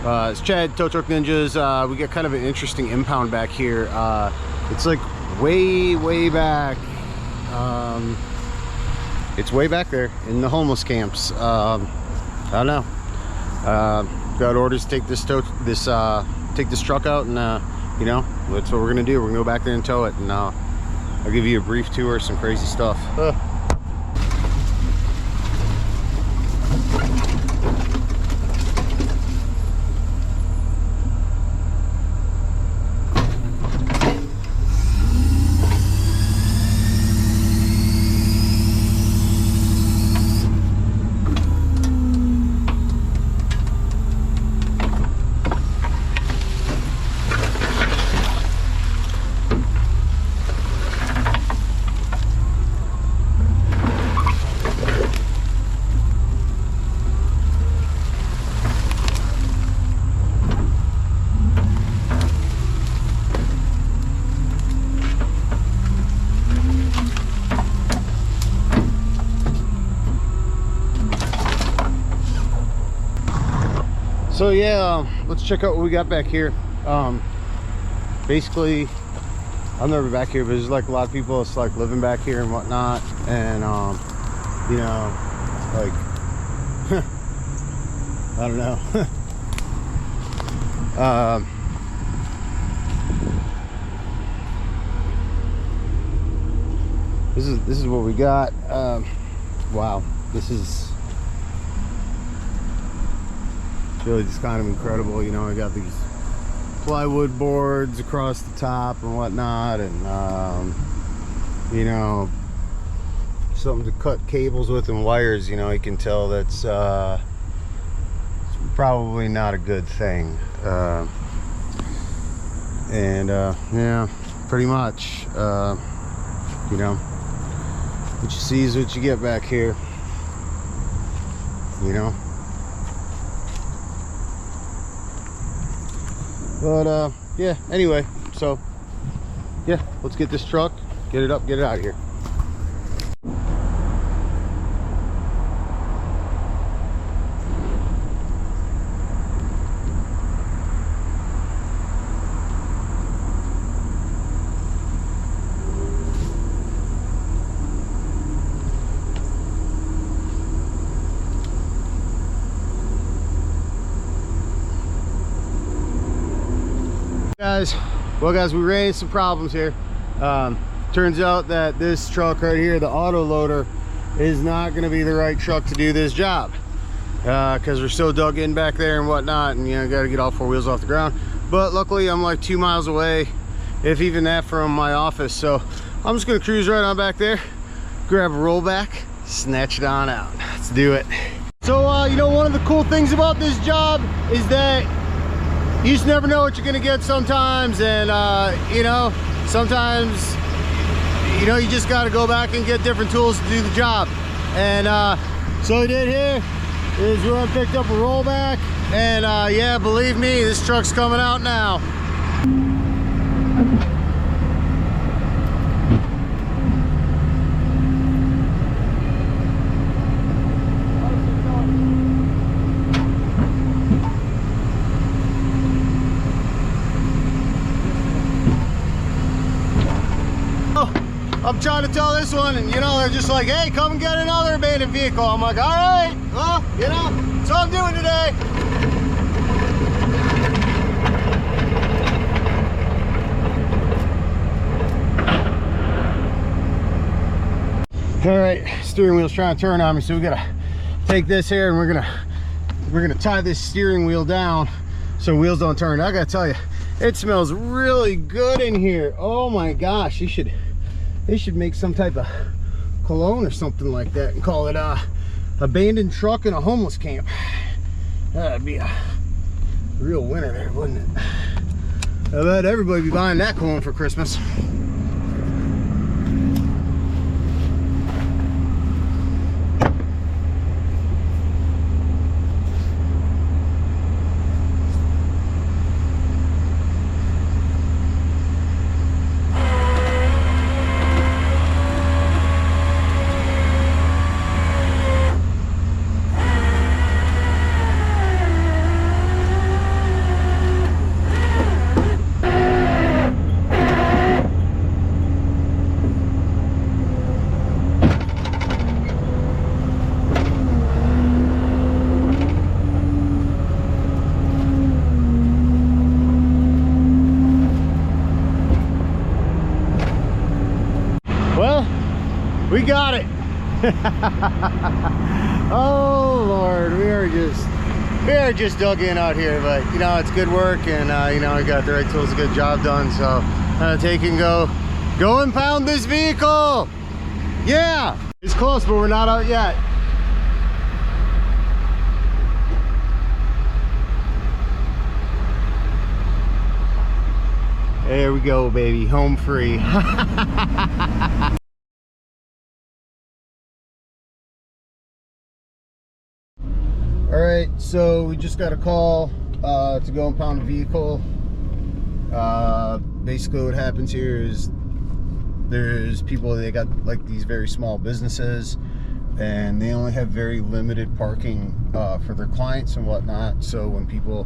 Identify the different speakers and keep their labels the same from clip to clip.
Speaker 1: It's Chad, Tow Truck Ninjas. We got kind of an interesting impound back here. It's like way back. It's way back there in the homeless camps. I don't know. Got orders to take this take this truck out, and you know, that's what we're gonna do. We're gonna go back there and tow it, and I'll give you a brief tour of some crazy stuff. So yeah, let's check out what we got back here. Basically, I've never been back here, but there's like a lot of people that's like living back here and whatnot, and you know, like I don't know. This is what we got. Wow, this is really just kind of incredible. You know, I got these plywood boards across the top and whatnot, and you know, something to cut cables with and wires. You know, you can tell that's it's probably not a good thing. Yeah, pretty much. You know, what you see is what you get back here. You know. But yeah, anyway, so yeah, let's get this truck, get it up, get it out of here. Guys, we ran into some problems here. Turns out that this truck right here, the auto loader, is not going to be the right truck to do this job, because we're so dug in back there and whatnot, and you know, got to get all four wheels off the ground. But luckily I'm like 2 miles away, if even that, from my office, so I'm just going to cruise right on back there, grab a rollback, snatch it on out. Let's do it. So you know, one of the cool things about this job is that you just never know what you're gonna get sometimes, and you know, sometimes, you know, you just got to go back and get different tools to do the job. And so what I did here is we went and picked up a rollback, and yeah, believe me, this truck's coming out now. I'm trying to tell this one, and you know, they're just like, hey, come and get another abandoned vehicle. I'm like, all right, well, you know, that's what I'm doing today. All right, steering wheel's trying to turn on me, so we gotta take this here, and we're gonna tie this steering wheel down so wheels don't turn. I gotta tell you, it smells really good in here. Oh my gosh, they should make some type of cologne or something like that and call it abandoned truck in a homeless camp. That'd be a real winner there, wouldn't it? I bet everybody be buying that cologne for Christmas. We got it. Oh Lord, we are just dug in out here, but you know, it's good work, and you know, we got the right tools to get the job done. So take and go impound this vehicle. Yeah, it's close, but we're not out yet. There we go, baby, home free. All right, so we just got a call to go impound a vehicle. Basically what happens here is there's people, they got like these very small businesses, and they only have very limited parking for their clients and whatnot. So when people,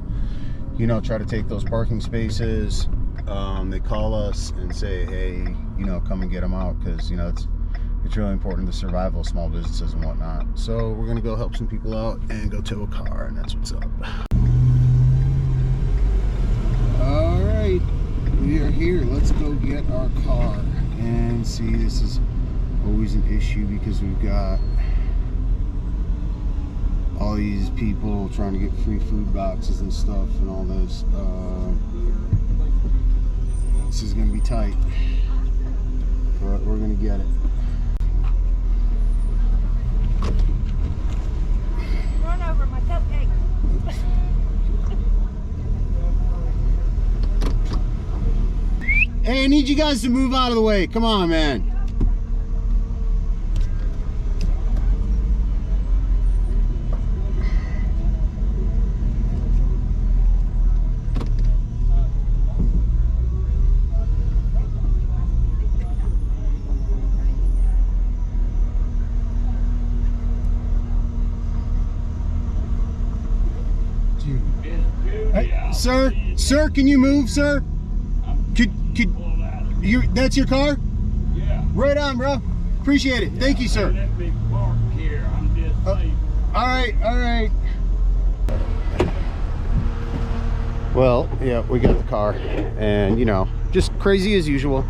Speaker 1: you know, try to take those parking spaces, they call us and say, hey, you know, come and get them out, because you know it's really important, the survival of small businesses and whatnot. So we're gonna go help some people out and go tow a car, and that's what's up. All right, we are here. Let's go get our car. And see, this is always an issue because we've got all these people trying to get free food boxes and stuff and all this. This is gonna be tight, but we're gonna get it.
Speaker 2: Run over my cupcake.
Speaker 1: Hey, I need you guys to move out of the way. Come on, man. Hey, sir, can you move, sir? Could that's your car?
Speaker 3: Yeah.
Speaker 1: Right on, bro. Appreciate it. Thank you, sir.
Speaker 3: Let me park here. I'm just saying.
Speaker 1: All right. Well, yeah, we got the car, and you know, just crazy as usual.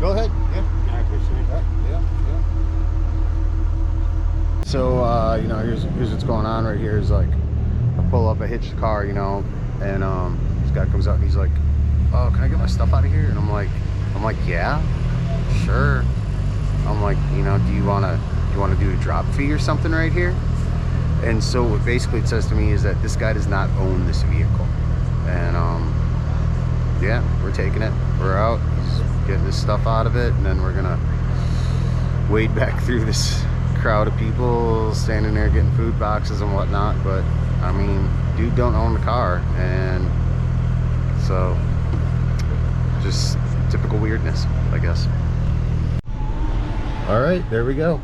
Speaker 1: Go ahead. Yeah.
Speaker 3: I appreciate that.
Speaker 1: Yeah. So you know, here's what's going on right here. Is like, I pull up, I hitch the car, you know, and this guy comes out and he's like, "Oh, can I get my stuff out of here?" And I'm like, "Yeah, sure." I'm like, you know, do you wanna do a drop fee or something right here? And so what basically it says to me is that this guy does not own this vehicle, and yeah, we're taking it. We're out. He's getting this stuff out of it, and then we're gonna wade back through this crowd of people standing there getting food boxes and whatnot. But I mean, dude don't own the car, and so just typical weirdness, I guess. All right, there we go.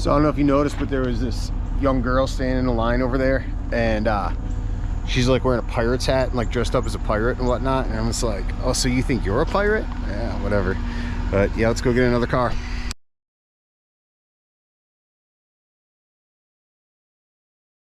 Speaker 1: So I don't know if you noticed, but there was this young girl standing in the line over there, and she's like wearing a pirate's hat and like dressed up as a pirate and whatnot, and I'm just like, oh, so you think you're a pirate? Yeah, whatever. But yeah, let's go get another car.